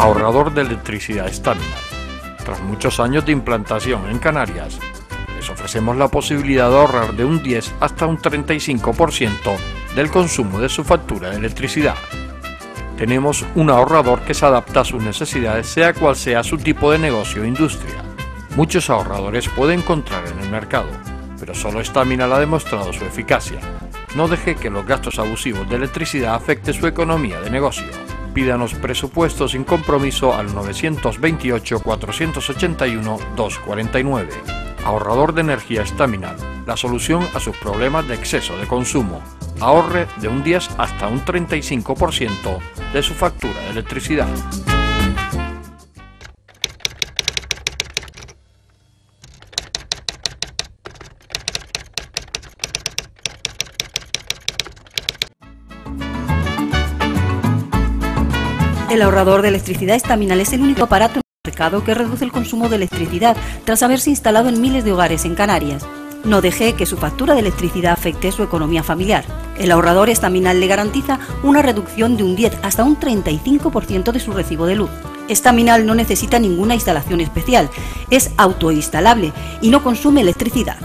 Ahorrador de electricidad Staminal. Tras muchos años de implantación en Canarias, les ofrecemos la posibilidad de ahorrar de un 10 hasta un 35% del consumo de su factura de electricidad. Tenemos un ahorrador que se adapta a sus necesidades, sea cual sea su tipo de negocio o industria. Muchos ahorradores puede encontrar en el mercado, pero solo Staminal ha demostrado su eficacia. No deje que los gastos abusivos de electricidad afecte su economía de negocio. Pídanos presupuesto sin compromiso al 921-481-249. Ahorrador de energía Staminal, la solución a sus problemas de exceso de consumo. Ahorre de un 10 hasta un 35% de su factura de electricidad. El ahorrador de electricidad Staminal es el único aparato en el mercado que reduce el consumo de electricidad tras haberse instalado en miles de hogares en Canarias. No deje que su factura de electricidad afecte su economía familiar. El ahorrador Staminal le garantiza una reducción de un 10 hasta un 35% de su recibo de luz. Staminal no necesita ninguna instalación especial, es autoinstalable y no consume electricidad.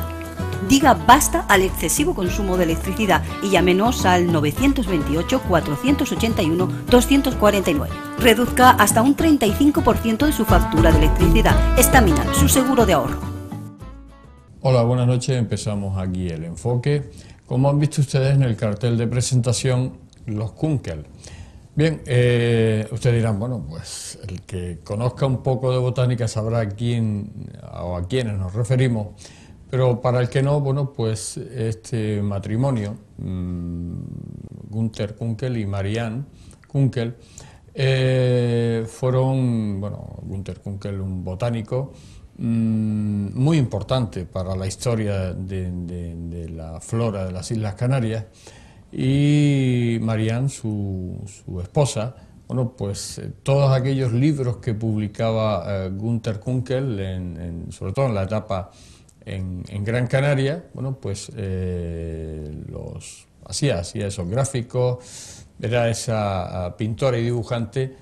Diga basta al excesivo consumo de electricidad y llámenos al 928-481-249. Reduzca hasta un 35% de su factura de electricidad. Staminal, su seguro de ahorro. Hola, buenas noches. Empezamos aquí el enfoque. Como han visto ustedes en el cartel de presentación, los Kunkel. Bien, ustedes dirán, bueno, pues el que conozca un poco de botánica sabrá a quién o a quiénes nos referimos. Pero para el que no, bueno, pues este matrimonio, Günther Kunkel y Marianne Kunkel, fueron, bueno, Günther Kunkel, un botánico muy importante para la historia de la flora de las Islas Canarias, y Marianne, su esposa, bueno, pues todos aquellos libros que publicaba Günther Kunkel, sobre todo en la etapa en Gran Canaria, bueno, pues los hacía esos gráficos, era esa pintora y dibujante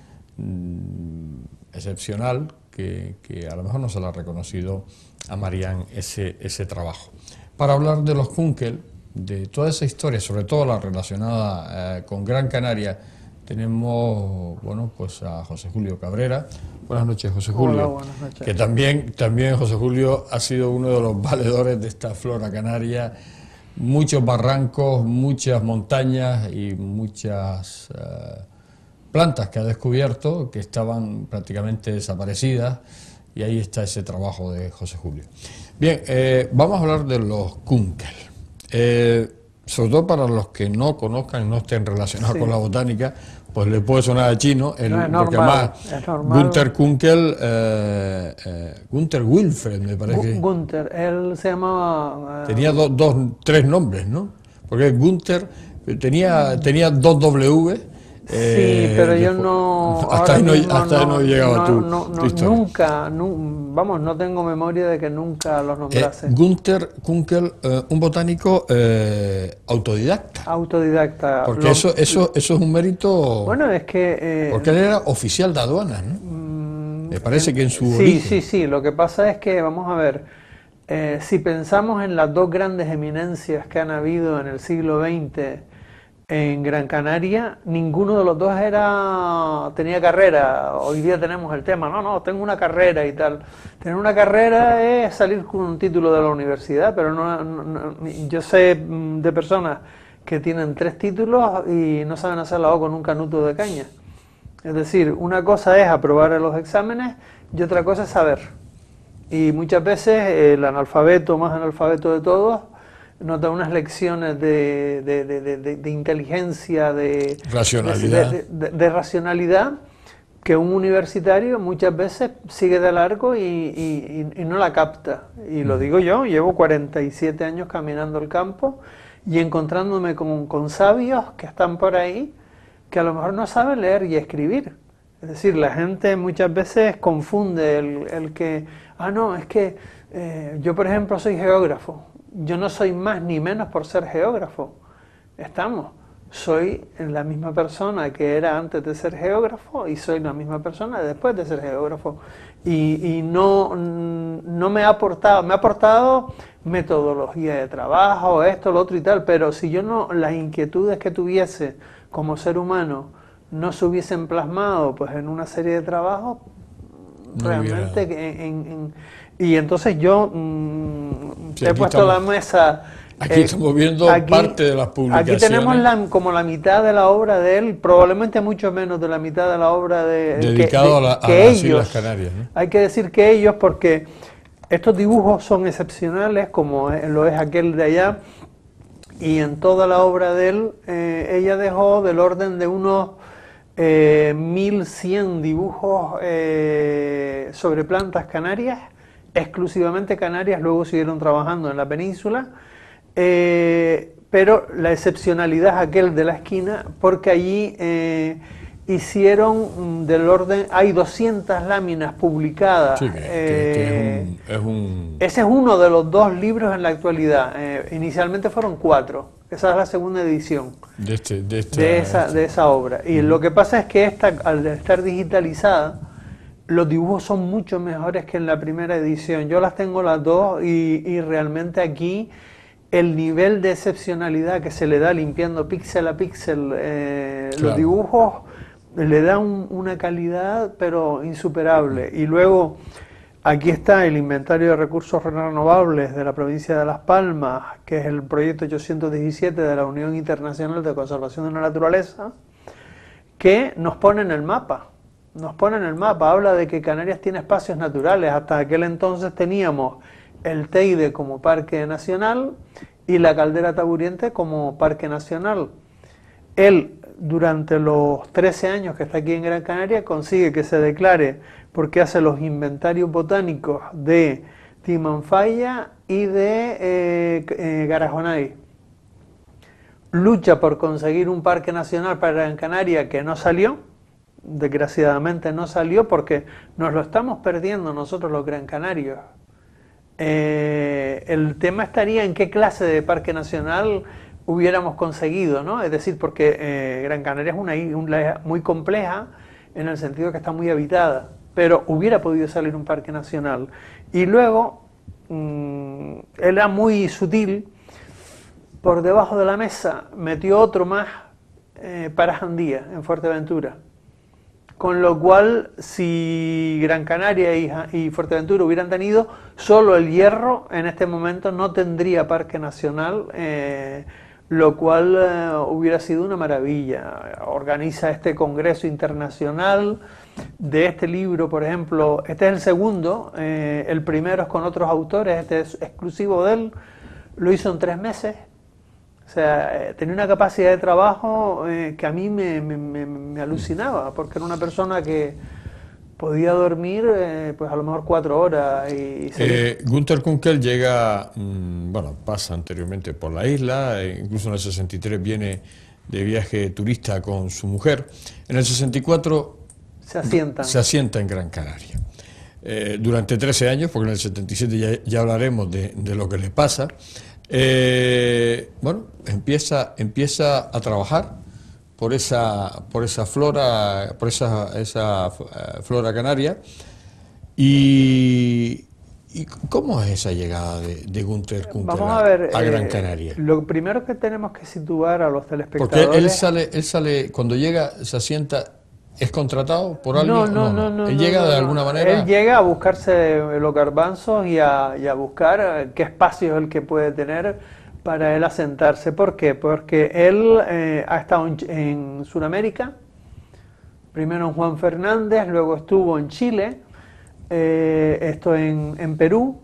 excepcional que a lo mejor no se le ha reconocido a Marianne ese trabajo. Para hablar de los Kunkel, de toda esa historia, sobre todo la relacionada con Gran Canaria, tenemos, bueno, pues a José Julio Cabrera. Buenas noches, José Julio. Hola, buenas noches. Que también José Julio ha sido uno de los valedores de esta flora canaria. Muchos barrancos, muchas montañas y muchas plantas que ha descubierto que estaban prácticamente desaparecidas, y ahí está ese trabajo de José Julio. Bien, vamos a hablar de los Kunkel. Sobre todo para los que no conozcan, no estén relacionados con la botánica, pues le puede sonar a chino, porque además Günther Kunkel, Günther Wilfred, me parece. Günther, él se llamaba... tenía tres nombres, ¿no? Porque Günther tenía dos W. Sí, pero yo no... Hasta ahí no llegaba tu historia. Nunca, vamos, no tengo memoria de que nunca los nombrase. Günther Kunkel, un botánico autodidacta. Autodidacta. Porque eso es un mérito... Bueno, es que... porque él era oficial de aduanas, ¿no? Me parece que en su origen. Sí, lo que pasa es que, vamos a ver, si pensamos en las dos grandes eminencias que han habido en el siglo XX en Gran Canaria, ninguno de los dos tenía carrera. Hoy día tenemos el tema, no, tengo una carrera y tal. Tener una carrera es salir con un título de la universidad, pero yo sé de personas que tienen 3 títulos y no saben hacer la O con un canuto de caña. Es decir, una cosa es aprobar los exámenes y otra cosa es saber. Y muchas veces el analfabeto, más analfabeto de todos, nos da unas lecciones de inteligencia, de racionalidad, que un universitario muchas veces sigue de largo y no la capta. Y lo digo yo, llevo 47 años caminando el campo y encontrándome con sabios que están por ahí, que a lo mejor no saben leer y escribir. Es decir, la gente muchas veces confunde el que, es que yo, por ejemplo, soy geógrafo. Yo no soy más ni menos por ser geógrafo. soy la misma persona que era antes de ser geógrafo y soy la misma persona después de ser geógrafo. Y no me ha aportado metodología de trabajo, esto, lo otro y tal, pero si yo no, las inquietudes que tuviese como ser humano no se hubiesen plasmado pues en una serie de trabajos, no realmente y entonces yo sí, he puesto la mesa. Aquí estamos viendo parte de las publicaciones. Aquí tenemos como la mitad de la obra de él, probablemente mucho menos de la mitad de la obra dedicado a las Islas Canarias, ¿no? Hay que decir que ellos, porque estos dibujos son excepcionales, como lo es aquel de allá, y en toda la obra de él, ella dejó del orden de unos 1100 dibujos sobre plantas canarias, exclusivamente canarias, luego siguieron trabajando en la península. Pero la excepcionalidad es aquel de la esquina, porque allí hicieron del orden, hay 200 láminas publicadas. Sí, ese es uno de los 2 libros en la actualidad. Inicialmente fueron 4. Esa es la segunda edición de esa obra. Y lo que pasa es que esta, al estar digitalizada, los dibujos son mucho mejores que en la primera edición. Yo las tengo las 2 y realmente aquí el nivel de excepcionalidad que se le da limpiando píxel a píxel los dibujos le da una calidad pero insuperable. Y luego aquí está el inventario de recursos renovables de la provincia de Las Palmas, que es el proyecto 817 de la Unión Internacional de Conservación de la Naturaleza, que nos pone en el mapa. Habla de que Canarias tiene espacios naturales. Hasta aquel entonces teníamos el Teide como parque nacional y la Caldera Taburiente como parque nacional. Él, durante los 13 años que está aquí en Gran Canaria, consigue que se declare, porque hace los inventarios botánicos de Timanfaya y de Garajonay. Lucha por conseguir un parque nacional para Gran Canaria que no salió, desgraciadamente no salió, porque nos lo estamos perdiendo nosotros los gran canarios. El tema estaría en qué clase de parque nacional hubiéramos conseguido, ¿no? Es decir, porque Gran Canaria es una isla muy compleja en el sentido que está muy habitada, pero hubiera podido salir un parque nacional. Y luego, él era muy sutil, por debajo de la mesa metió otro más para Jandía, en Fuerteventura. Con lo cual, si Gran Canaria y Fuerteventura hubieran tenido, solo el Hierro en este momento no tendría parque nacional, lo cual hubiera sido una maravilla. Organiza este congreso internacional de este libro, por ejemplo. Este es el segundo, el primero es con otros autores, este es exclusivo de él, lo hizo en 3 meses. O sea, tenía una capacidad de trabajo que a mí me alucinaba, porque era una persona que podía dormir pues a lo mejor 4 horas. Günther Kunkel llega, pasa anteriormente por la isla, incluso en el 63 viene de viaje turista con su mujer. En el 64 se asienta en Gran Canaria. Durante 13 años, porque en el 77 ya hablaremos de lo que le pasa. Empieza a trabajar por esa flora, por esa flora canaria. ¿Y cómo es esa llegada de Günther Kunkel a Gran Canaria? Lo primero que tenemos que situar a los telespectadores... Porque él sale cuando llega, se asienta... ¿Es contratado por alguien? No. ¿Él llega de alguna manera? Él llega a buscarse los garbanzos y a buscar qué espacio es el que puede tener para él asentarse. ¿Por qué? Porque él ha estado en Sudamérica, primero en Juan Fernández, luego estuvo en Chile, esto en Perú.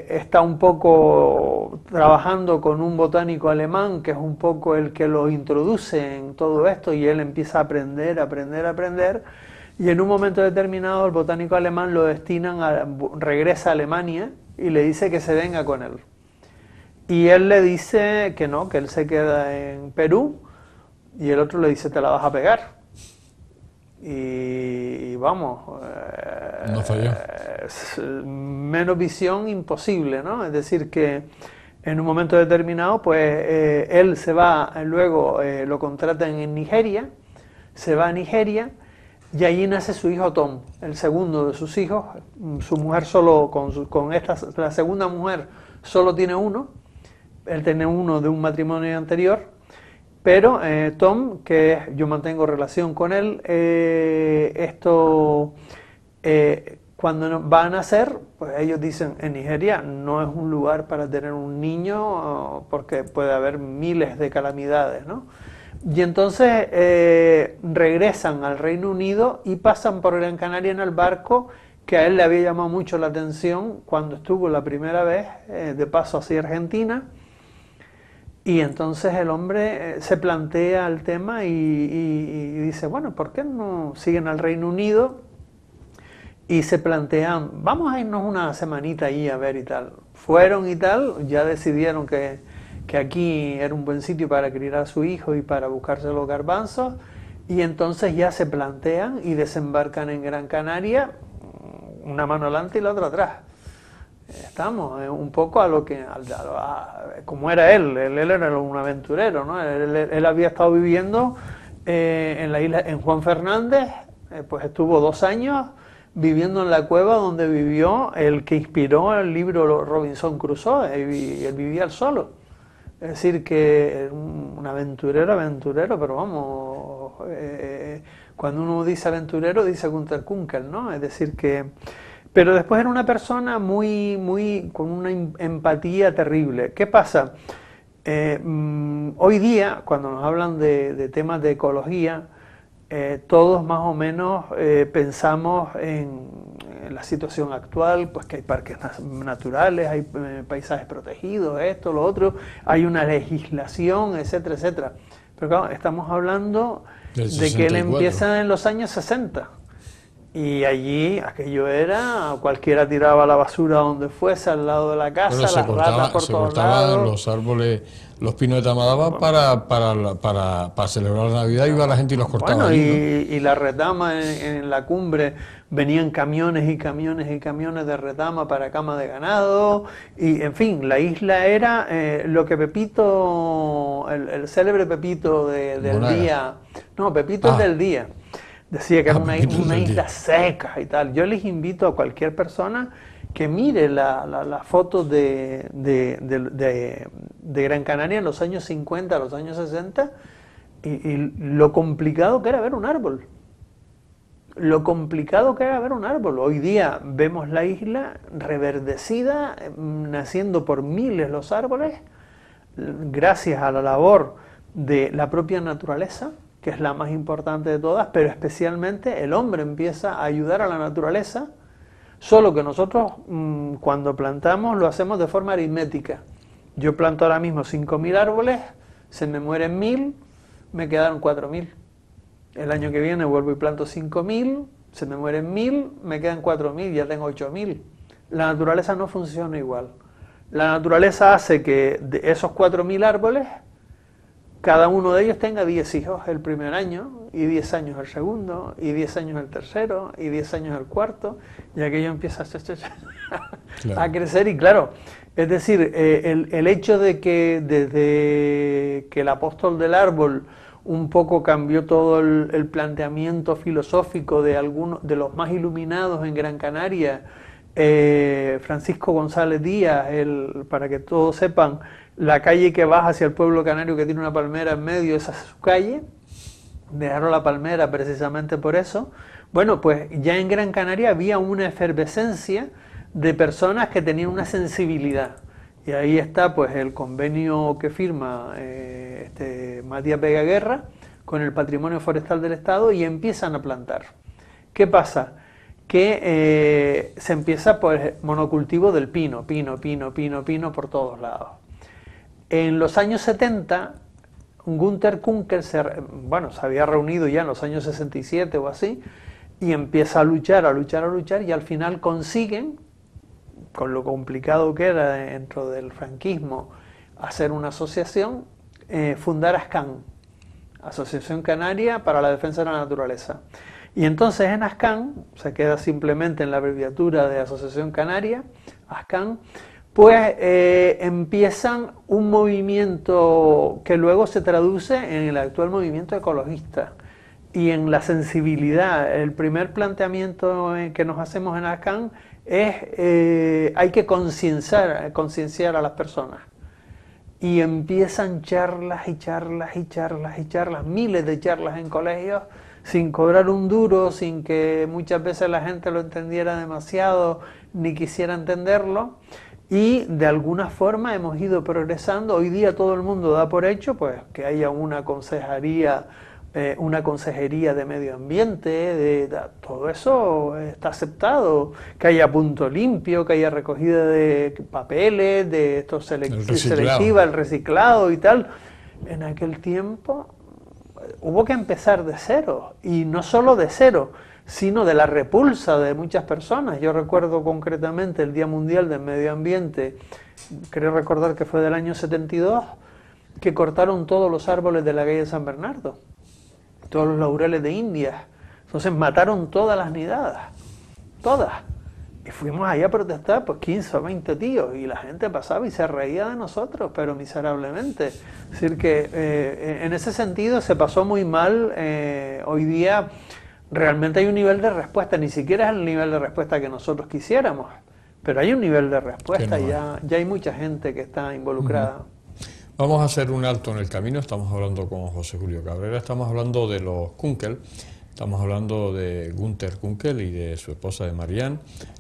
Está un poco trabajando con un botánico alemán que es un poco el que lo introduce en todo esto, y él empieza a aprender, y en un momento determinado el botánico alemán lo regresa a Alemania y le dice que se venga con él, y él le dice que no, que él se queda en Perú, y el otro le dice: te la vas a pegar. Y vamos, no falló. Menos visión imposible, ¿no? Es decir que En un momento determinado, pues él se va, luego lo contratan en Nigeria, se va a Nigeria y allí nace su hijo Tom, el segundo de sus hijos. Su mujer solo, la segunda mujer solo tiene uno, él tiene uno de un matrimonio anterior, pero Tom, yo mantengo relación con él, cuando va a nacer, pues ellos dicen, en Nigeria no es un lugar para tener un niño porque puede haber miles de calamidades, ¿no? Y entonces regresan al Reino Unido y pasan por Gran Canaria en el barco, que a él le había llamado mucho la atención cuando estuvo la primera vez de paso hacia Argentina. Y entonces el hombre se plantea el tema y dice, bueno, ¿por qué no siguen al Reino Unido? Y se plantean, vamos a irnos una semanita allí a ver y tal. Fueron y tal, ya decidieron que aquí era un buen sitio para criar a su hijo y para buscarse los garbanzos, y entonces ya se plantean y desembarcan en Gran Canaria, una mano adelante y la otra atrás. Estamos un poco como era él era un aventurero, ¿no? Él había estado viviendo en la isla, en Juan Fernández, pues estuvo 2 años viviendo en la cueva donde vivió el que inspiró el libro Robinson Crusoe, y él vivía él solo. Es decir, que un aventurero, pero vamos, cuando uno dice aventurero, dice Gunther Kunkel, ¿no? Es decir que... Pero después era una persona con una empatía terrible. ¿Qué pasa? Hoy día, cuando nos hablan de temas de ecología, todos más o menos pensamos en la situación actual, pues que hay parques naturales, hay paisajes protegidos, esto, lo otro, hay una legislación, etcétera, etcétera. Pero claro, estamos hablando de que él empieza en los años 60. Y allí aquello era, cualquiera tiraba la basura donde fuese, al lado de la casa, las ratas por todos lados. Los árboles, los pinos de Tamadaba para celebrar la Navidad, iba la gente y los cortaba. Bueno, y la retama en la cumbre, venían camiones y camiones y camiones de retama para cama de ganado, y en fin, la isla era lo que Pepito, el célebre Pepito del día, no, Pepito es del día. Decía que era una isla seca y tal. Yo les invito a cualquier persona que mire la foto de Gran Canaria en los años 50, los años 60, y lo complicado que era ver un árbol. Lo complicado que era ver un árbol. Hoy día vemos la isla reverdecida, naciendo por miles los árboles, gracias a la labor de la propia naturaleza, que es la más importante de todas, pero especialmente el hombre empieza a ayudar a la naturaleza, solo que nosotros cuando plantamos lo hacemos de forma aritmética. Yo planto ahora mismo 5.000 árboles, se me mueren 1.000, me quedaron 4.000. El año que viene vuelvo y planto 5.000, se me mueren 1.000, me quedan 4.000, ya tengo 8.000. La naturaleza no funciona igual. La naturaleza hace que de esos 4.000 árboles, cada uno de ellos tenga 10 hijos el primer año, y 10 años el segundo, y 10 años el tercero, y 10 años el cuarto, y aquello empieza a crecer. Y claro, es decir, el hecho de que desde que el apóstol del árbol un poco cambió todo el planteamiento filosófico de algunos de los más iluminados en Gran Canaria, Francisco González Díaz, para que todos sepan, la calle que baja hacia el pueblo canario, que tiene una palmera en medio, esa es su calle. Dejaron la palmera precisamente por eso. Bueno, pues ya en Gran Canaria había una efervescencia de personas que tenían una sensibilidad. Y ahí está pues el convenio que firma Matías Vega Guerra con el Patrimonio Forestal del Estado, y empiezan a plantar. ¿Qué pasa? Que se empieza por el monocultivo del pino por todos lados. En los años 70, Gunther Kunkel se había reunido ya en los años 67 o así, y empieza a luchar, y al final consiguen, con lo complicado que era dentro del franquismo, hacer una asociación, fundar ASCAN, Asociación Canaria para la Defensa de la Naturaleza. Y entonces en ASCAN, se queda simplemente en la abreviatura de Asociación Canaria, ASCAN, pues empiezan un movimiento que luego se traduce en el actual movimiento ecologista y en la sensibilidad. El primer planteamiento que nos hacemos en ACAN es hay que concienciar a las personas. Y empiezan charlas y charlas y charlas y charlas, miles de charlas en colegios, sin cobrar un duro, sin que muchas veces la gente lo entendiera demasiado ni quisiera entenderlo. Y de alguna forma hemos ido progresando. Hoy día todo el mundo da por hecho pues que haya una consejería de medio ambiente, todo eso está aceptado, que haya punto limpio, que haya recogida de papeles, de esto selectiva, el reciclado y tal. En aquel tiempo hubo que empezar de cero, y no solo de cero, sino de la repulsa de muchas personas. Yo recuerdo concretamente el Día Mundial del Medio Ambiente, creo recordar que fue del año 72, que cortaron todos los árboles de la calle de San Bernardo, todos los laureles de India. Entonces mataron todas las nidadas, todas. Y fuimos allá a protestar, pues 15 o 20 tíos, y la gente pasaba y se reía de nosotros, pero miserablemente. Es decir que en ese sentido se pasó muy mal. Hoy día realmente hay un nivel de respuesta, ni siquiera es el nivel de respuesta que nosotros quisiéramos, pero hay un nivel de respuesta, ya hay mucha gente que está involucrada. Vamos a hacer un alto en el camino. Estamos hablando con José Julio Cabrera, estamos hablando de los Kunkel, estamos hablando de Günther Kunkel y de su esposa de Marianne,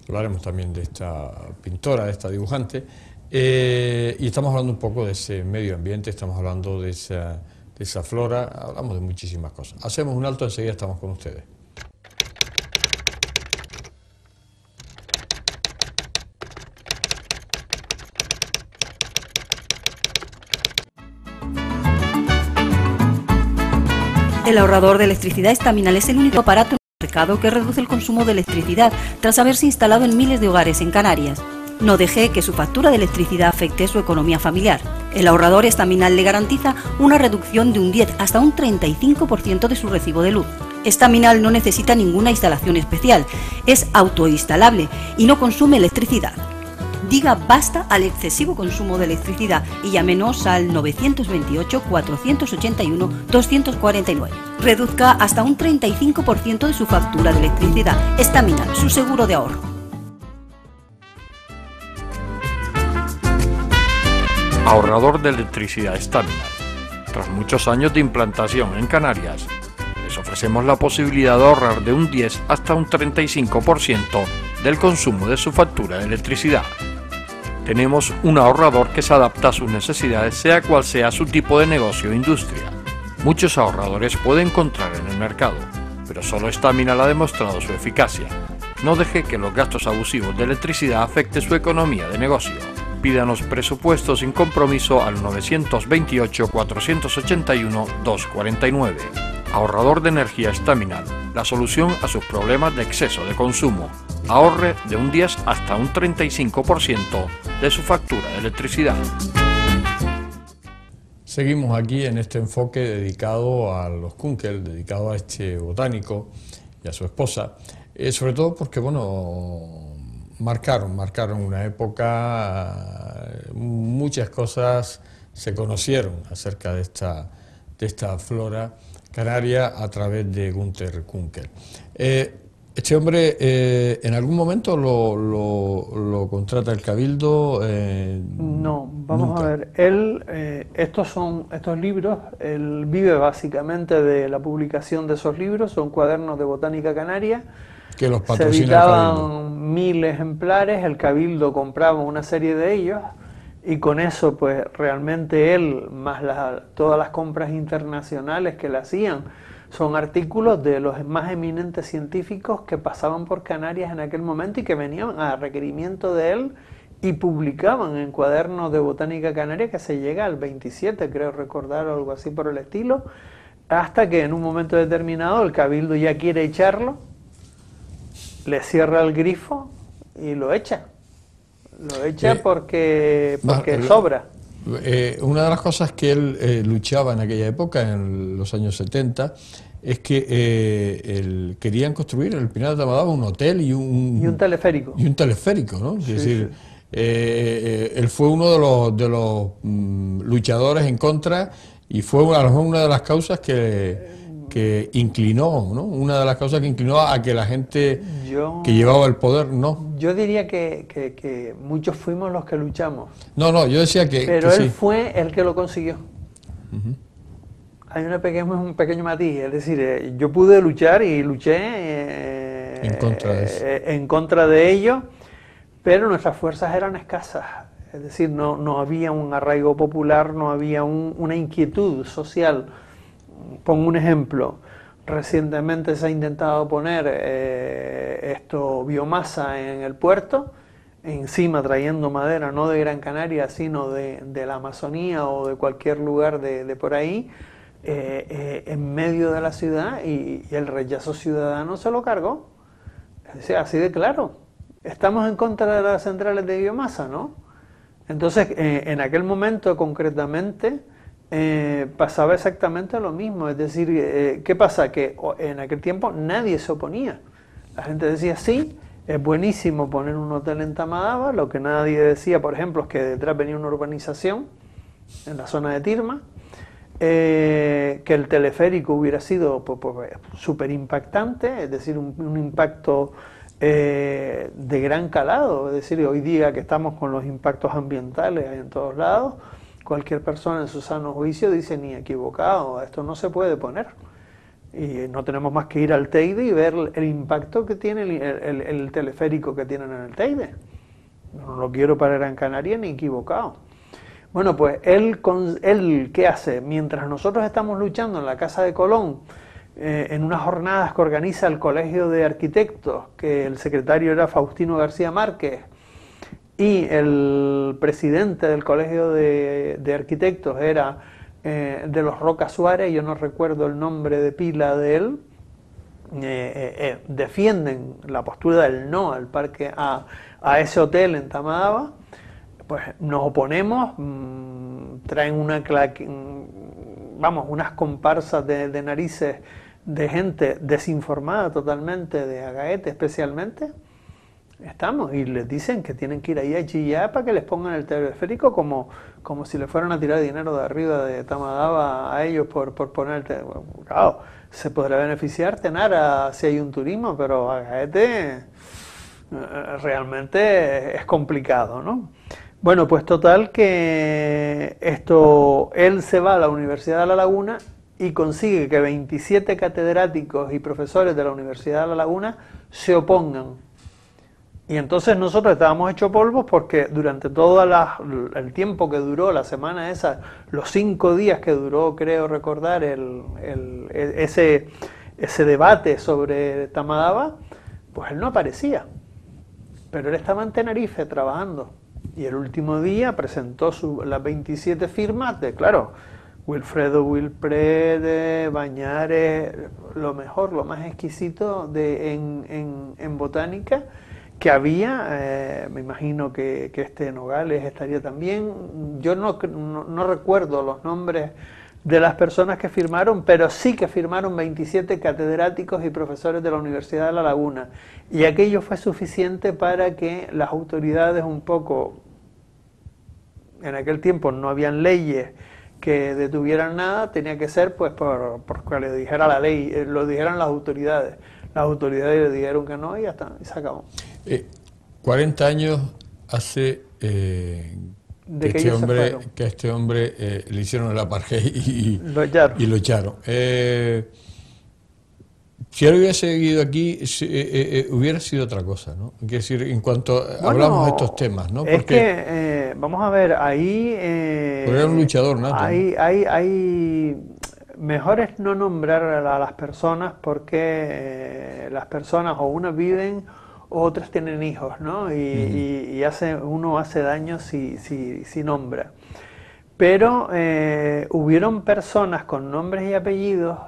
hablaremos también de esta pintora, de esta dibujante, y estamos hablando un poco de ese medio ambiente, estamos hablando de esa flora, hablamos de muchísimas cosas. Hacemos un alto, enseguida estamos con ustedes. El ahorrador de electricidad Estaminal es el único aparato en el mercado que reduce el consumo de electricidad tras haberse instalado en miles de hogares en Canarias. No deje que su factura de electricidad afecte su economía familiar. El ahorrador Estaminal le garantiza una reducción de un 10 hasta un 35% de su recibo de luz. Estaminal no necesita ninguna instalación especial, es autoinstalable y no consume electricidad. Diga basta al excesivo consumo de electricidad y llámenos al 928-481-249. Reduzca hasta un 35% de su factura de electricidad. Estaminal, su seguro de ahorro. Ahorrador de electricidad Estaminal. Tras muchos años de implantación en Canarias, les ofrecemos la posibilidad de ahorrar de un 10 hasta un 35% del consumo de su factura de electricidad. Tenemos un ahorrador que se adapta a sus necesidades, sea cual sea su tipo de negocio o industria. Muchos ahorradores puede encontrar en el mercado, pero solo Estaminal ha demostrado su eficacia. No deje que los gastos abusivos de electricidad afecten su economía de negocio. Pídanos presupuesto sin compromiso al 928-481-249. Ahorrador de energía Estaminal, la solución a sus problemas de exceso de consumo. Ahorre de un 10 hasta un 35% de su factura de electricidad. Seguimos aquí en este enfoque dedicado a los Kunkel, dedicado a este botánico y a su esposa, sobre todo porque, bueno, marcaron una época, muchas cosas se conocieron acerca de esta flora canaria a través de Günther Kunkel. Este hombre en algún momento lo contrata el Cabildo. No, vamos nunca. a ver. Él, estos libros, él vive básicamente de la publicación de esos libros, son cuadernos de botánica canaria. Que los Se patrocina el editaban Cabildo. 1000 ejemplares, el Cabildo compraba una serie de ellos y con eso pues realmente él, más todas las compras internacionales que le hacían, son artículos de los más eminentes científicos que pasaban por Canarias en aquel momento y que venían a requerimiento de él y publicaban en cuadernos de botánica canaria, que se llega al 27, creo recordar, o algo así por el estilo, hasta que en un momento determinado el Cabildo ya quiere echarlo, le cierra el grifo y lo echa. Lo echa porque sobra. Una de las cosas que él luchaba en aquella época, en los años 70, es que querían construir en el Pinar de Amadaba un hotel y un teleférico. Y un teleférico, ¿no? Sí, Es decir, él fue uno de los luchadores en contra, y fue a lo mejor una de las causas que inclinó, ¿no? Una de las causas que inclinó a que la gente que llevaba el poder, ¿no? Yo diría que muchos fuimos los que luchamos. No, yo decía que... Pero que él sí. fue el que lo consiguió. Hay un pequeño matiz, es decir, yo pude luchar y luché en contra de ello, pero nuestras fuerzas eran escasas. Es decir, no había un arraigo popular, no había una inquietud social. Pongo un ejemplo. Recientemente se ha intentado poner biomasa en el puerto, encima trayendo madera no de Gran Canaria, sino de la Amazonía o de cualquier lugar de por ahí, en medio de la ciudad, y el rechazo ciudadano se lo cargó. Es decir, así de claro. Estamos en contra de las centrales de biomasa, ¿no? Entonces, en aquel momento concretamente pasaba exactamente lo mismo. Es decir, ¿qué pasa? Que en aquel tiempo nadie se oponía. La gente decía, sí, es buenísimo poner un hotel en Tamadaba. Lo que nadie decía, por ejemplo, es que detrás venía una urbanización en la zona de Tirma, que el teleférico hubiera sido súper impactante, es decir, un impacto de gran calado. Es decir, hoy día que estamos con los impactos ambientales en todos lados, cualquier persona en su sano juicio dice, ni equivocado, esto no se puede poner. Y no tenemos más que ir al Teide y ver el impacto que tiene el teleférico que tienen en el Teide. No lo quiero para Gran Canaria ni equivocado. Bueno, pues él ¿qué hace? Mientras nosotros estamos luchando en la Casa de Colón, en unas jornadas que organiza el Colegio de Arquitectos, que el secretario era Faustino García Márquez, y el presidente del Colegio de Arquitectos era de los Roca Suárez, yo no recuerdo el nombre de pila de él, defienden la postura del no al parque, a ese hotel en Tamadaba. Pues nos oponemos, traen unas comparsas de narices de gente desinformada totalmente, de Agaete especialmente. Estamos, y les dicen que tienen que ir ahí a chillar para que les pongan el teleférico como si le fueran a tirar dinero de arriba de Tamadaba a ellos por poner el teleférico. Claro, se podrá beneficiar Tenara si hay un turismo, pero Agaete realmente es complicado, ¿no? Bueno, pues total que él se va a la Universidad de La Laguna y consigue que 27 catedráticos y profesores de la Universidad de La Laguna se opongan. Y entonces nosotros estábamos hechos polvos porque durante todo el tiempo que duró la semana esa, los 5 días que duró, creo recordar, ese debate sobre Tamadaba, pues él no aparecía. Pero él estaba en Tenerife trabajando. Y el último día presentó las 27 firmas de, claro, Wilfredo Wilprede, Bañares, lo mejor, lo más exquisito en botánica que había. Me imagino que Nogales estaría también. Yo no recuerdo los nombres de las personas que firmaron, pero sí que firmaron 27 catedráticos y profesores de la Universidad de La Laguna. Y aquello fue suficiente para que las autoridades un poco, en aquel tiempo no habían leyes que detuvieran nada, tenía que ser pues porque le dijera la ley, lo dijeran las autoridades. Las autoridades le dijeron que no y ya está, y se acabó. 40 años hace de que a este hombre le hicieron el apartheid y lo echaron. Si él hubiera seguido aquí, hubiera sido otra cosa, ¿no? Quiero decir, en cuanto hablamos de estos temas, ¿no? Porque es que, vamos a ver, ahí... era un luchador nato. Hay mejor es no nombrar a las personas porque las personas o unas viven o otras tienen hijos, ¿no? Y uno hace daño si nombra. Pero hubieron personas con nombres y apellidos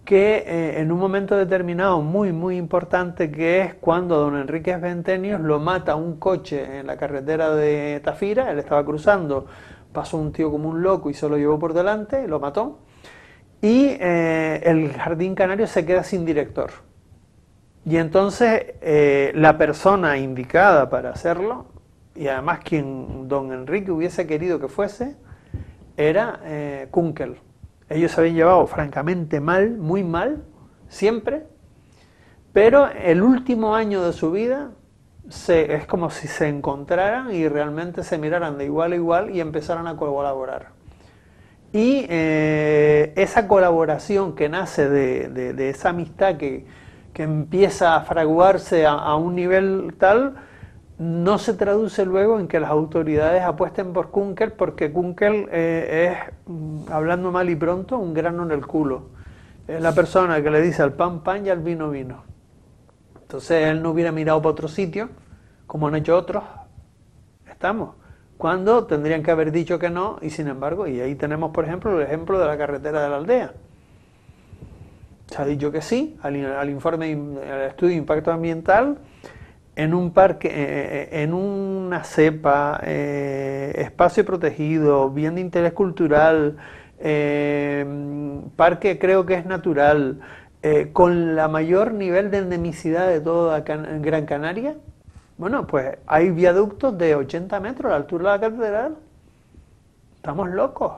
que en un momento determinado muy muy importante, que es cuando don Enríquez Ventenios lo mata un coche en la carretera de Tafira. Él estaba cruzando, pasó un tío como un loco y se lo llevó por delante, lo mató, y el Jardín Canario se queda sin director. Y entonces la persona indicada para hacerlo y además quien don Enrique hubiese querido que fuese, era Kunkel. Ellos se habían llevado francamente mal, muy mal, siempre, pero el último año de su vida es como si se encontraran y realmente se miraran de igual a igual y empezaran a colaborar. Y esa colaboración que nace de esa amistad que empieza a fraguarse a un nivel tal, no se traduce luego en que las autoridades apuesten por Kunkel, porque Kunkel es, hablando mal y pronto, un grano en el culo. Es la persona que le dice al pan pan y al vino vino. Entonces él no hubiera mirado para otro sitio, como han hecho otros, cuando tendrían que haber dicho que no, y sin embargo, y ahí tenemos por ejemplo el ejemplo de la carretera de la aldea. Se ha dicho que sí al informe, al estudio de impacto ambiental, en un parque, en una cepa, espacio protegido, bien de interés cultural, parque creo que es natural, con la mayor nivel de endemicidad de toda Gran Canaria. Bueno, pues hay viaductos de 80 metros a la altura de la catedral. Estamos locos.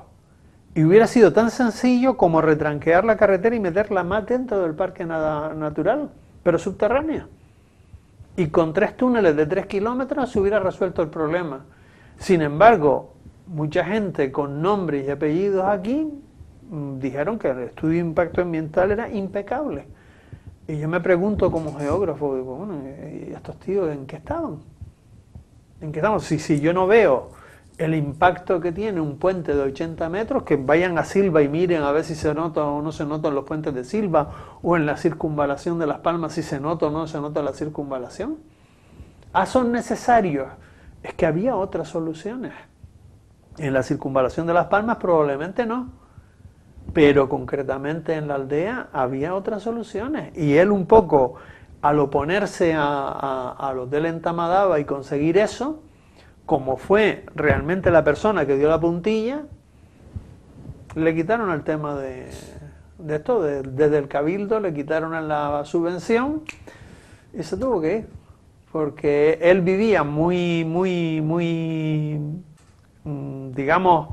Y hubiera sido tan sencillo como retranquear la carretera y meterla más dentro del parque natural, pero subterránea. Y con 3 túneles de 3 kilómetros se hubiera resuelto el problema. Sin embargo, mucha gente con nombres y apellidos aquí dijeron que el estudio de impacto ambiental era impecable. Y yo me pregunto como geógrafo, digo, bueno, ¿y estos tíos en qué estaban? ¿En qué estaban? Si yo no veo el impacto que tiene un puente de 80 metros, que vayan a Silva y miren a ver si se nota o no se nota en los puentes de Silva, o en la circunvalación de Las Palmas si se nota o no se nota la circunvalación. Son necesarios. Es que había otras soluciones. En la circunvalación de Las Palmas probablemente no, pero concretamente en la aldea había otras soluciones, y él un poco al oponerse a los del Entamadaba y conseguir eso, como fue realmente la persona que dio la puntilla, le quitaron el tema de esto, desde el Cabildo le quitaron la subvención y se tuvo que ir, porque él vivía muy, digamos,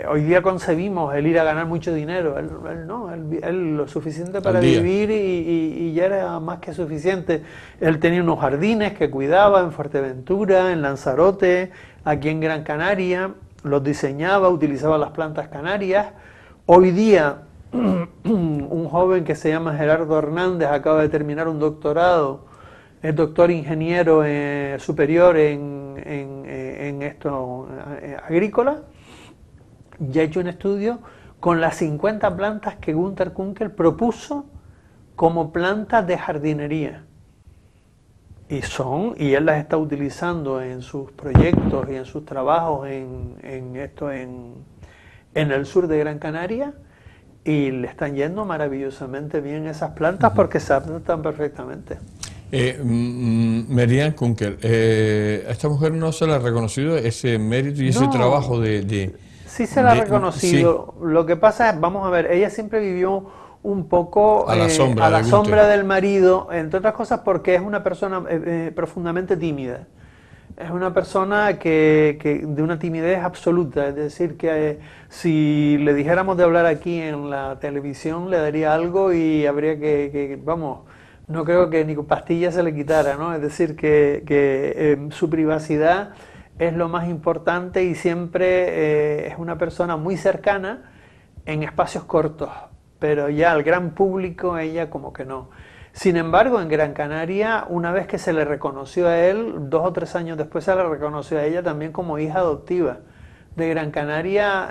hoy día concebimos el ir a ganar mucho dinero, él no, él lo suficiente para vivir y ya era más que suficiente. Él tenía unos jardines que cuidaba en Fuerteventura, en Lanzarote, aquí en Gran Canaria, los diseñaba, utilizaba las plantas canarias. Hoy día un joven que se llama Gerardo Hernández acaba de terminar un doctorado, es doctor ingeniero superior en esto agrícola, ya ha hecho un estudio con las 50 plantas que Günther Kunkel propuso como plantas de jardinería. Y él las está utilizando en sus proyectos y en sus trabajos en el sur de Gran Canaria, y le están yendo maravillosamente bien esas plantas porque se adaptan perfectamente. Merian Kunkel, a esta mujer no se le ha reconocido ese mérito y ese trabajo de... Sí se la ha reconocido. Sí. Lo que pasa es, vamos a ver, ella siempre vivió un poco a la sombra del marido, entre otras cosas porque es una persona profundamente tímida. Es una persona que de una timidez absoluta, es decir, que si le dijéramos de hablar aquí en la televisión le daría algo y habría vamos, no creo que ni con pastillas se le quitara, ¿no? Es decir, que su privacidad es lo más importante y siempre es una persona muy cercana en espacios cortos, pero ya al gran público ella como que no. Sin embargo, en Gran Canaria, una vez que se le reconoció a él, 2 o 3 años después se le reconoció a ella también como hija adoptiva de Gran Canaria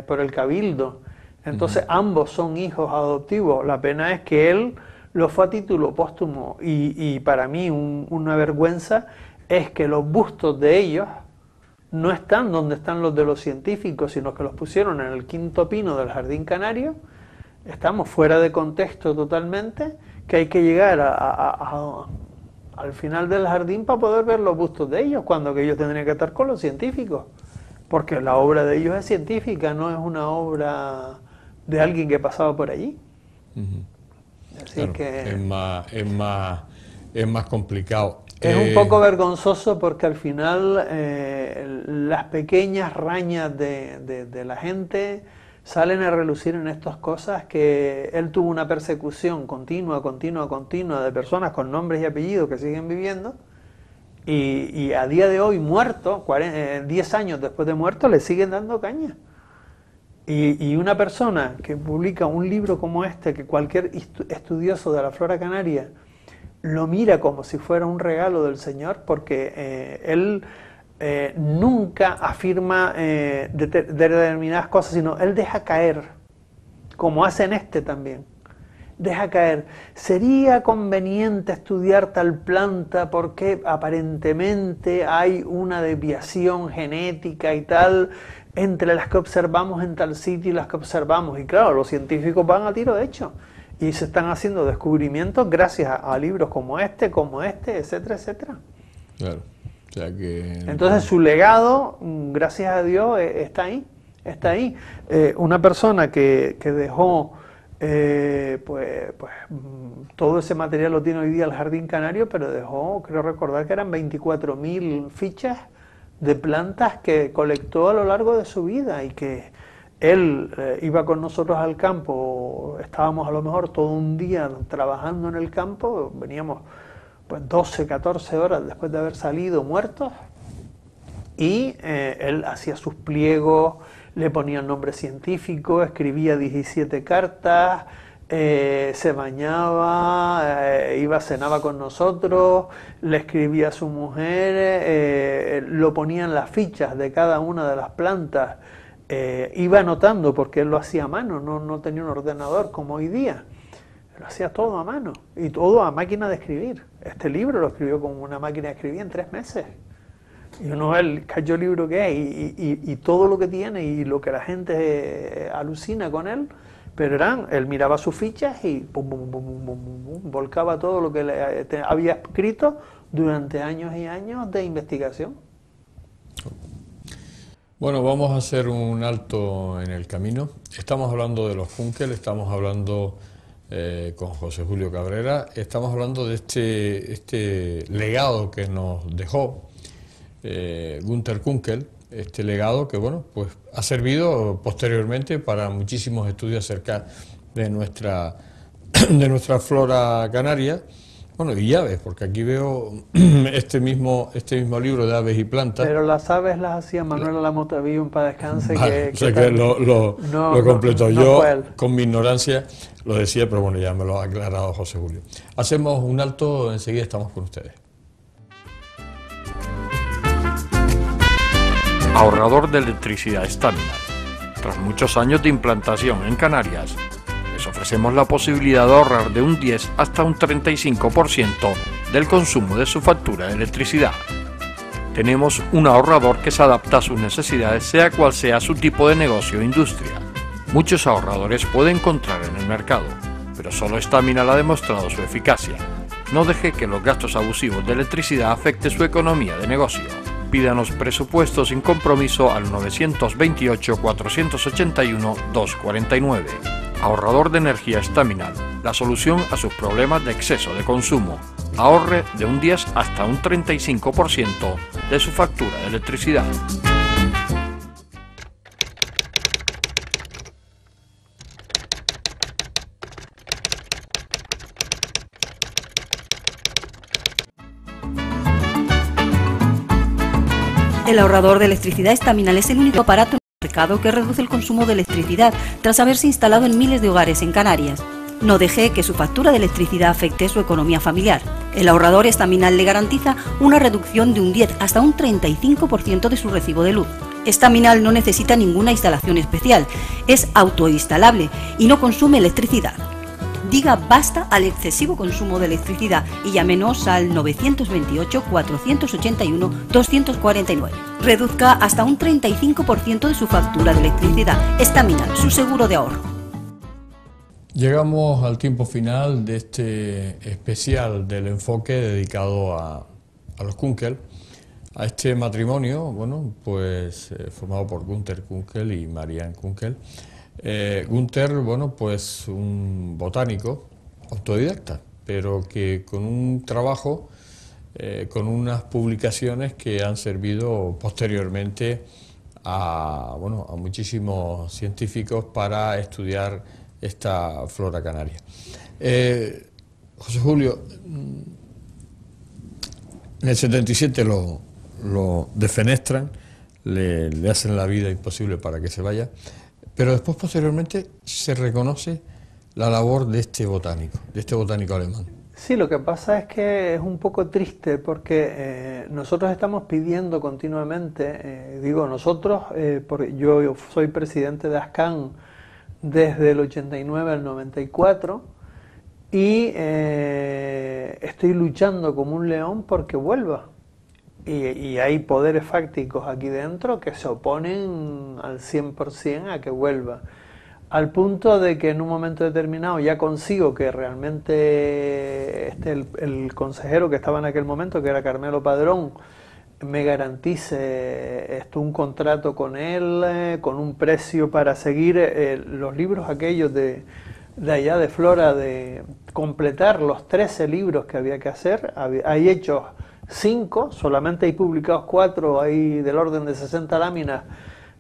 por el Cabildo. Entonces ambos son hijos adoptivos. La pena es que él lo fue a título póstumo y para mí una vergüenza es que los bustos de ellos no están donde están los de los científicos, sino que los pusieron en el quinto pino del Jardín Canario. Estamos fuera de contexto totalmente, que hay que llegar al final del jardín para poder ver los bustos de ellos, cuando que ellos tendrían que estar con los científicos, porque la obra de ellos es científica, no es una obra de alguien que pasaba por allí. Así claro, que es más complicado. Es un poco vergonzoso porque al final las pequeñas rañas de la gente salen a relucir en estas cosas, que él tuvo una persecución continua de personas con nombres y apellidos que siguen viviendo, y a día de hoy, muerto, 10 años después de muerto, le siguen dando caña. Y una persona que publica un libro como este, que cualquier estudioso de la flora canaria lo mira como si fuera un regalo del Señor, porque él nunca afirma determinadas cosas, sino él deja caer, como hace en este también. Deja caer, ¿sería conveniente estudiar tal planta porque aparentemente hay una desviación genética y tal entre las que observamos en tal sitio y las que observamos? Y claro, los científicos van a tiro de hecho y se están haciendo descubrimientos gracias a libros como este, etcétera, etcétera. Claro. O sea que... Entonces su legado, gracias a Dios, está ahí. Está ahí. Una persona que dejó todo ese material lo tiene hoy día el Jardín Canario, pero dejó, creo recordar que eran 24.000 fichas de plantas que colectó a lo largo de su vida, y que él iba con nosotros al campo, estábamos a lo mejor todo un día trabajando en el campo, veníamos pues 12, 14 horas después de haber salido muertos, y él hacía sus pliegos, le ponía el nombre científico, escribía 17 cartas, se bañaba, cenaba con nosotros, le escribía a su mujer, lo ponía en las fichas de cada una de las plantas, iba anotando porque él lo hacía a mano, no tenía un ordenador como hoy día, lo hacía todo a mano y todo a máquina de escribir. Este libro lo escribió con una máquina de escribir en 3 meses. Y uno ve el cacho libro que es y todo lo que tiene y lo que la gente alucina con él, pero él miraba sus fichas y volcaba todo lo que había escrito durante años y años de investigación. Bueno, vamos a hacer un alto en el camino. Estamos hablando de los Kunkel, estamos hablando con José Julio Cabrera, estamos hablando de este legado que nos dejó Günther Kunkel, este legado que bueno, pues ha servido posteriormente para muchísimos estudios acerca de nuestra flora canaria, bueno, y aves, porque aquí veo este mismo libro de aves y plantas. Pero las aves las hacía Manuel Lamotavío, un para descanse. Vale, que lo completo. Yo, con mi ignorancia, lo decía, pero bueno, ya me lo ha aclarado José Julio. Hacemos un alto, enseguida estamos con ustedes. Ahorrador de electricidad Staminar. Tras muchos años de implantación en Canarias, les ofrecemos la posibilidad de ahorrar de un 10 hasta un 35% del consumo de su factura de electricidad. Tenemos un ahorrador que se adapta a sus necesidades, sea cual sea su tipo de negocio o industria. Muchos ahorradores puede encontrar en el mercado, pero solo Staminar ha demostrado su eficacia. No deje que los gastos abusivos de electricidad afecten su economía de negocio. Pídanos presupuestos sin compromiso al 921-481-249. Ahorrador de energía Staminar, la solución a sus problemas de exceso de consumo. Ahorre de un 10 hasta un 35% de su factura de electricidad. El ahorrador de electricidad Staminar es el único aparato en el mercado que reduce el consumo de electricidad tras haberse instalado en miles de hogares en Canarias. No deje que su factura de electricidad afecte su economía familiar. El ahorrador Staminar le garantiza una reducción de un 10 hasta un 35% de su recibo de luz. Staminar no necesita ninguna instalación especial, es autoinstalable y no consume electricidad. Diga basta al excesivo consumo de electricidad y llámenos al 928-481-249. Reduzca hasta un 35% de su factura de electricidad. Staminar, su seguro de ahorro. Llegamos al tiempo final de este especial del enfoque dedicado a los Kunkel, a este matrimonio, bueno, pues formado por Günther Kunkel y Marianne Kunkel. Günther, bueno, pues un botánico autodidacta, pero que con un trabajo con unas publicaciones que han servido posteriormente a muchísimos científicos para estudiar esta flora canaria. José Julio, en el 77 lo defenestran, le hacen la vida imposible para que se vaya, pero después posteriormente se reconoce la labor de este botánico alemán. Sí, lo que pasa es que es un poco triste porque nosotros estamos pidiendo continuamente, digo nosotros, porque yo soy presidente de ASCAN desde el 89 al 94 y estoy luchando como un león porque vuelva. Y hay poderes fácticos aquí dentro que se oponen al 100% a que vuelva. Al punto de que en un momento determinado ya consigo que realmente el consejero que estaba en aquel momento, que era Carmelo Padrón, me garantice un contrato con él, con un precio para seguir los libros aquellos de allá de Flora, de completar los 13 libros que había que hacer. Hay hechos 5, solamente hay publicados 4, hay del orden de 60 láminas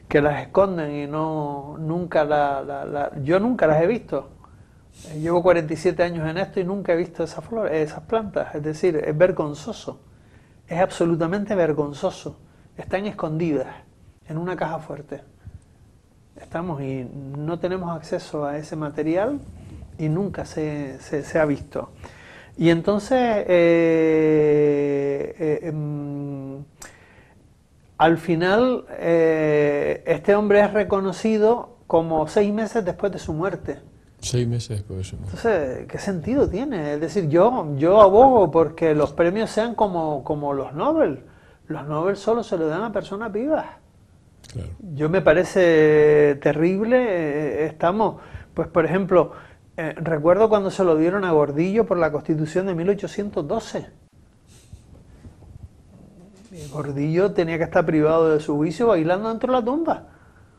que las esconden y yo nunca las he visto. Llevo 47 años en esto y nunca he visto esas plantas. Es decir, es vergonzoso, es absolutamente vergonzoso. Están escondidas en una caja fuerte. Estamos y no tenemos acceso a ese material y nunca se ha visto. Y entonces, al final, este hombre es reconocido como 6 meses después de su muerte. 6 meses después de su muerte. Entonces, ¿qué sentido tiene? Es decir, yo abogo porque los premios sean como los Nobel. Los Nobel solo se le dan a personas vivas. Claro. Yo me parece terrible. Pues por ejemplo, recuerdo cuando se lo dieron a Gordillo por la Constitución de 1812. Gordillo tenía que estar privado de su juicio bailando dentro de la tumba.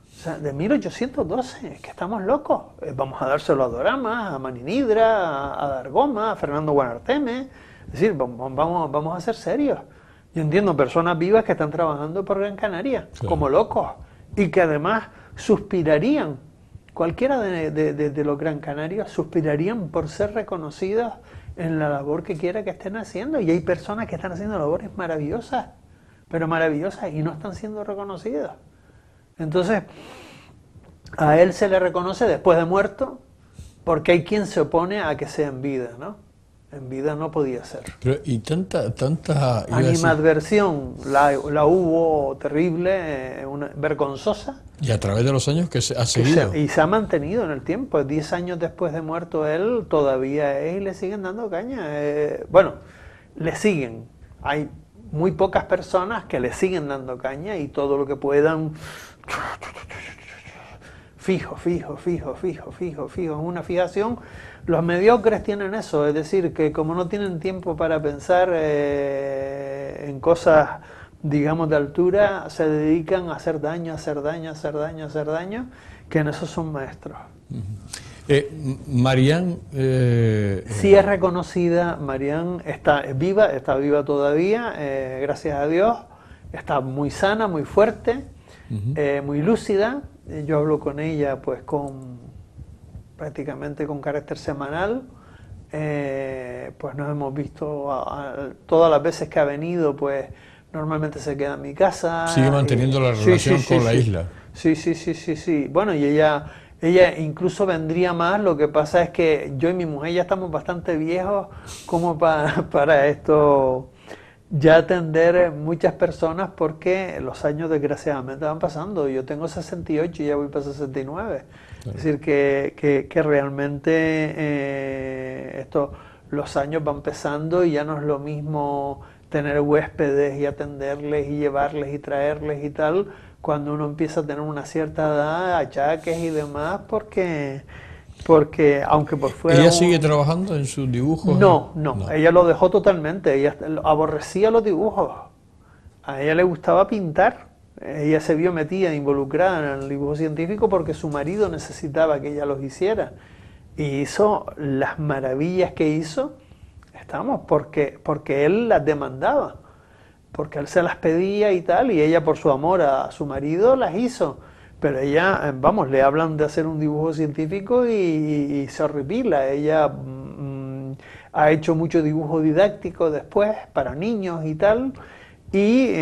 O sea, de 1812, es que estamos locos. Vamos a dárselo a Dorama, a Maninidra, a Dargoma, a Fernando Guanarteme. Es decir, vamos a ser serios. Yo entiendo personas vivas que están trabajando por Gran Canaria, claro, como locos, y que además suspirarían, cualquiera de los Gran Canarios suspirarían por ser reconocidos en la labor que quiera que estén haciendo. Y hay personas que están haciendo labores maravillosas, pero maravillosas, y no están siendo reconocidas. Entonces, a él se le reconoce después de muerto, porque hay quien se opone a que sea en vida, ¿no? En vida no podía ser. Pero y tanta animadversión la hubo terrible, vergonzosa. Y a través de los años que se ha seguido. Y se ha mantenido en el tiempo. 10 años después de muerto él, todavía es, y le siguen dando caña. Bueno, le siguen. Hay muy pocas personas que le siguen dando caña y todo lo que puedan. Fijo, es una fijación. Los mediocres tienen eso, es decir, que como no tienen tiempo para pensar en cosas, digamos, de altura, se dedican a hacer daño, que en eso son maestros. Marianne... Sí es reconocida, Marianne está viva todavía, gracias a Dios, está muy sana, muy fuerte, muy lúcida. Yo hablo con ella pues prácticamente con carácter semanal. Pues nos hemos visto todas las veces que ha venido, pues normalmente se queda en mi casa. Sigue manteniendo la relación con la isla. Sí. Bueno, y ella incluso vendría más. Lo que pasa es que yo y mi mujer ya estamos bastante viejos como para esto ya atender muchas personas, porque los años desgraciadamente van pasando. Yo tengo 68 y ya voy para 69. Claro. Es decir, que realmente los años van pesando y ya no es lo mismo tener huéspedes y atenderles y llevarles y traerles y tal, cuando uno empieza a tener una cierta edad, achaques y demás, porque aunque por fuera... ¿Ella sigue trabajando en sus dibujos? No, ella lo dejó totalmente. Ella aborrecía los dibujos. A ella le gustaba pintar. Ella se vio metida, involucrada en el dibujo científico porque su marido necesitaba que ella los hiciera. Y hizo las maravillas que hizo. Estamos, porque él las demandaba, porque él se las pedía y tal, y ella por su amor a su marido las hizo. Pero ella, vamos, le hablan de hacer un dibujo científico y se horripila. Ella ha hecho mucho dibujo didáctico después para niños y tal, y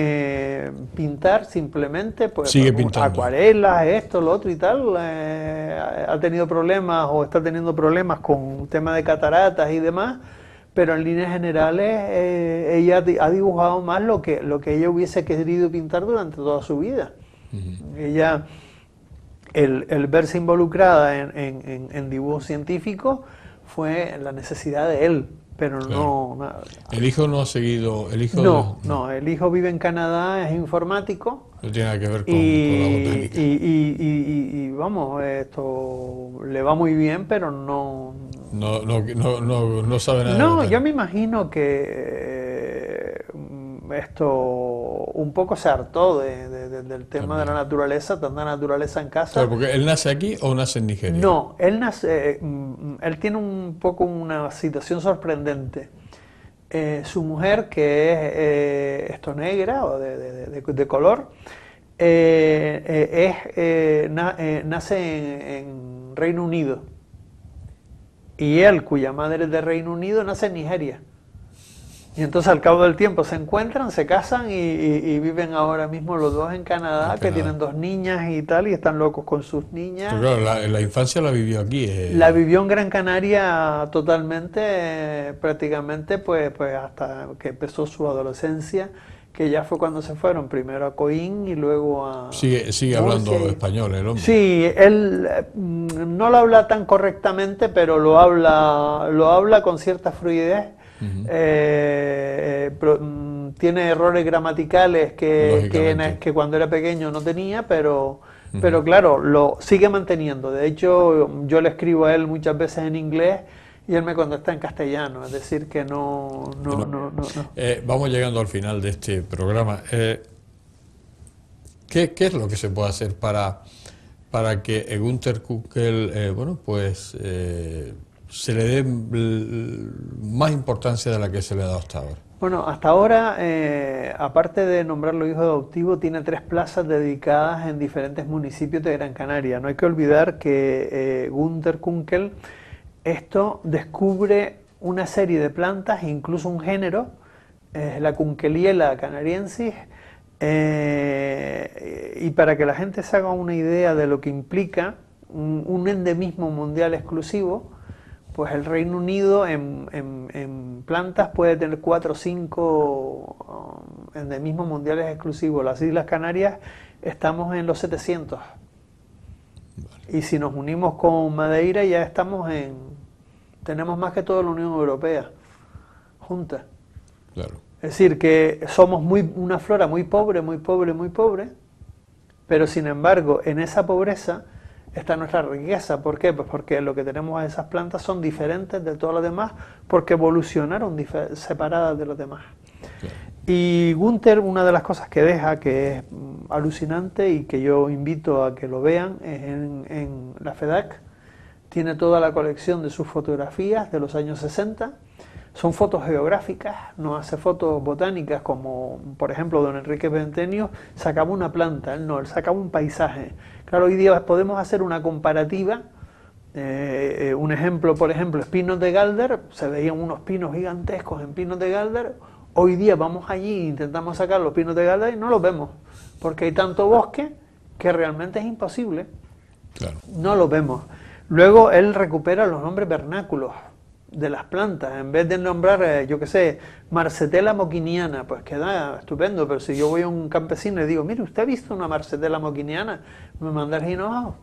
pintar simplemente, pues sigue pintando, acuarelas, esto, lo otro y tal. Ha tenido problemas o está teniendo problemas con tema de cataratas y demás, pero en líneas generales ella ha dibujado más lo que ella hubiese querido pintar durante toda su vida. Ella, el verse involucrada en dibujo científico fue la necesidad de él, pero claro. no... ¿El hijo no ha seguido? El hijo no, el hijo vive en Canadá, es informático. No tiene nada que ver con la botánica. Y vamos, esto le va muy bien, pero no sabe nada. No, yo me imagino que esto un poco se hartó del tema de la naturaleza, tanta naturaleza en casa. Claro, porque él nace aquí o nace en Nigeria. No, él tiene un poco una situación sorprendente. Su mujer, que es esto negra o de color, nace en Reino Unido. Y él, cuya madre es de Reino Unido, nace en Nigeria. Y entonces al cabo del tiempo se encuentran, se casan y viven ahora mismo los dos en Canadá, que tienen 2 niñas y tal, y están locos con sus niñas. Pero claro, la infancia la vivió aquí. La vivió en Gran Canaria totalmente, prácticamente, pues hasta que empezó su adolescencia, que ya fue cuando se fueron, primero a Coín y luego a... Sigue hablando español el hombre. Sí, él no lo habla tan correctamente, pero lo habla con cierta fluidez. Tiene errores gramaticales que cuando era pequeño no tenía, pero claro, lo sigue manteniendo. De hecho, yo le escribo a él muchas veces en inglés y él me contesta en castellano, es decir, que no. Vamos llegando al final de este programa. ¿Qué es lo que se puede hacer para que Günter Kunkel, se le dé más importancia de la que se le ha dado hasta ahora? Bueno, hasta ahora, aparte de nombrarlo hijo adoptivo, tiene 3 plazas dedicadas en diferentes municipios de Gran Canaria. No hay que olvidar que Günter Kunkel descubre una serie de plantas, incluso un género, la Kunkeliella canariensis, y para que la gente se haga una idea de lo que implica un endemismo mundial exclusivo, pues el Reino Unido en plantas puede tener 4 o 5 endemismos mundiales exclusivos. Las Islas Canarias estamos en los 700. Y si nos unimos con Madeira ya tenemos más que toda la Unión Europea junta. Claro. Es decir, que somos una flora muy pobre, muy pobre, muy pobre, pero sin embargo en esa pobreza está nuestra riqueza. ¿Por qué? Pues porque lo que tenemos a esas plantas son diferentes de todas las demás, porque evolucionaron separadas de las demás. Claro. Y Günter, una de las cosas que deja, que es alucinante y que yo invito a que lo vean, es en la FEDAC. Tiene toda la colección de sus fotografías de los años 60. Son fotos geográficas, no hace fotos botánicas como, por ejemplo, don Enrique Bentenio sacaba una planta, él sacaba un paisaje. Claro, hoy día podemos hacer una comparativa. Un ejemplo, por ejemplo, Pinos de Galder, se veían unos pinos gigantescos en Pinos de Galder. Hoy día vamos allí e intentamos sacar los pinos de Galder y no los vemos, porque hay tanto bosque que realmente es imposible. Claro. No los vemos. Luego él recupera los nombres vernáculos de las plantas, en vez de nombrar, yo qué sé, Marcetela moquiniana, pues queda estupendo, pero si yo voy a un campesino y digo, mire, ¿usted ha visto una Marcetela moquiniana? Me manda el hinojado.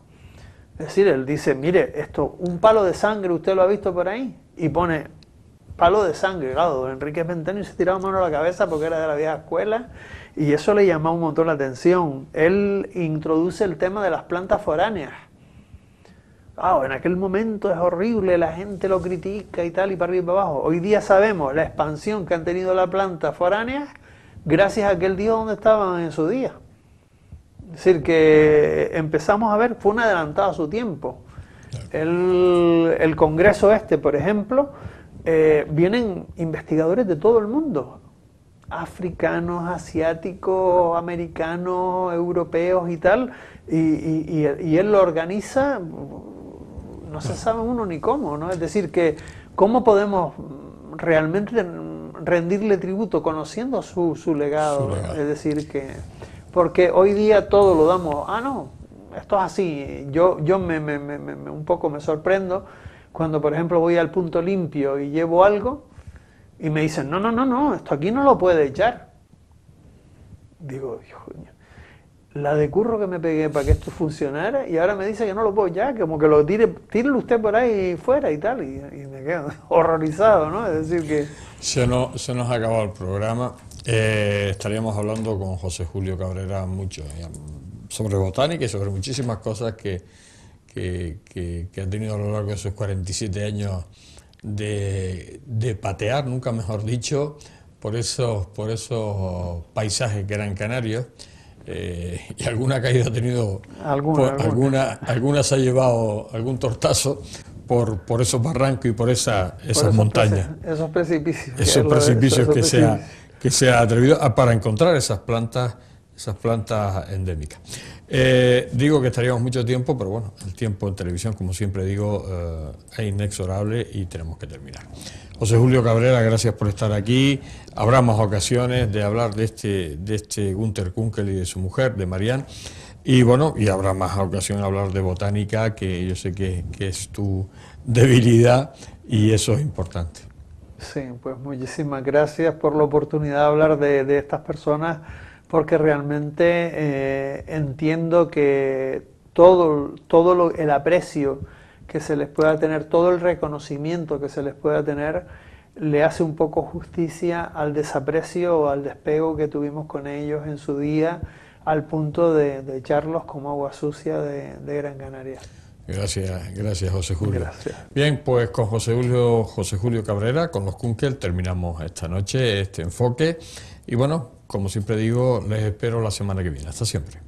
Es decir, él dice, mire, un palo de sangre, ¿usted lo ha visto por ahí? Y pone palo de sangre, claro, don Enrique Bentenio se tiraba mano a la cabeza porque era de la vieja escuela y eso le llamaba un montón la atención. Él introduce el tema de las plantas foráneas. En aquel momento es horrible, la gente lo critica y tal, y para arriba y para abajo. Hoy día sabemos la expansión que han tenido las plantas foráneas gracias a aquel día donde estaban en su día. Es decir, que empezamos a ver, fue un adelantado a su tiempo. El congreso por ejemplo, vienen investigadores de todo el mundo, africanos, asiáticos, americanos, europeos y tal, y él lo organiza, no se sabe uno ni cómo, ¿no? Es decir, que cómo podemos realmente rendirle tributo conociendo su legado. Es decir, que porque hoy día todo lo damos, no, esto es así. Yo un poco me sorprendo cuando, por ejemplo, voy al Punto Limpio y llevo algo y me dicen, no, esto aquí no lo puede echar. Digo, coño, la de curro que me pegué para que esto funcionara y ahora me dice que no lo puedo echar, como que lo tírelo usted por ahí fuera y tal, y me quedo horrorizado, ¿no? Es decir que... Se nos ha acabado el programa. Estaríamos hablando con José Julio Cabrera mucho sobre botánica y sobre muchísimas cosas que ha tenido a lo largo de sus 47 años de patear, nunca mejor dicho, por esos paisajes Gran Canarios. Y alguna caída ha tenido, alguna se ha llevado algún tortazo por esos barrancos y por esas montañas. Esos precipicios. Esos precipicios que se ha atrevido para encontrar esas plantas endémicas. Digo que estaríamos mucho tiempo, pero bueno, el tiempo en televisión, como siempre digo, es inexorable y tenemos que terminar. José Julio Cabrera, gracias por estar aquí. Habrá más ocasiones de hablar de este Günter Kunkel y de su mujer, de Marianne. Y bueno, y habrá más ocasiones de hablar de botánica, que yo sé que es tu debilidad y eso es importante. Sí, pues muchísimas gracias por la oportunidad de hablar de estas personas, porque realmente entiendo que todo el aprecio que se les pueda tener, todo el reconocimiento que se les pueda tener, le hace un poco justicia al desaprecio o al despego que tuvimos con ellos en su día, al punto de echarlos como agua sucia de Gran Canaria. Gracias José Julio. Gracias. Bien, pues con José Julio Cabrera, con los Kunkel, terminamos esta noche este enfoque. Y bueno, como siempre digo, les espero la semana que viene. Hasta siempre.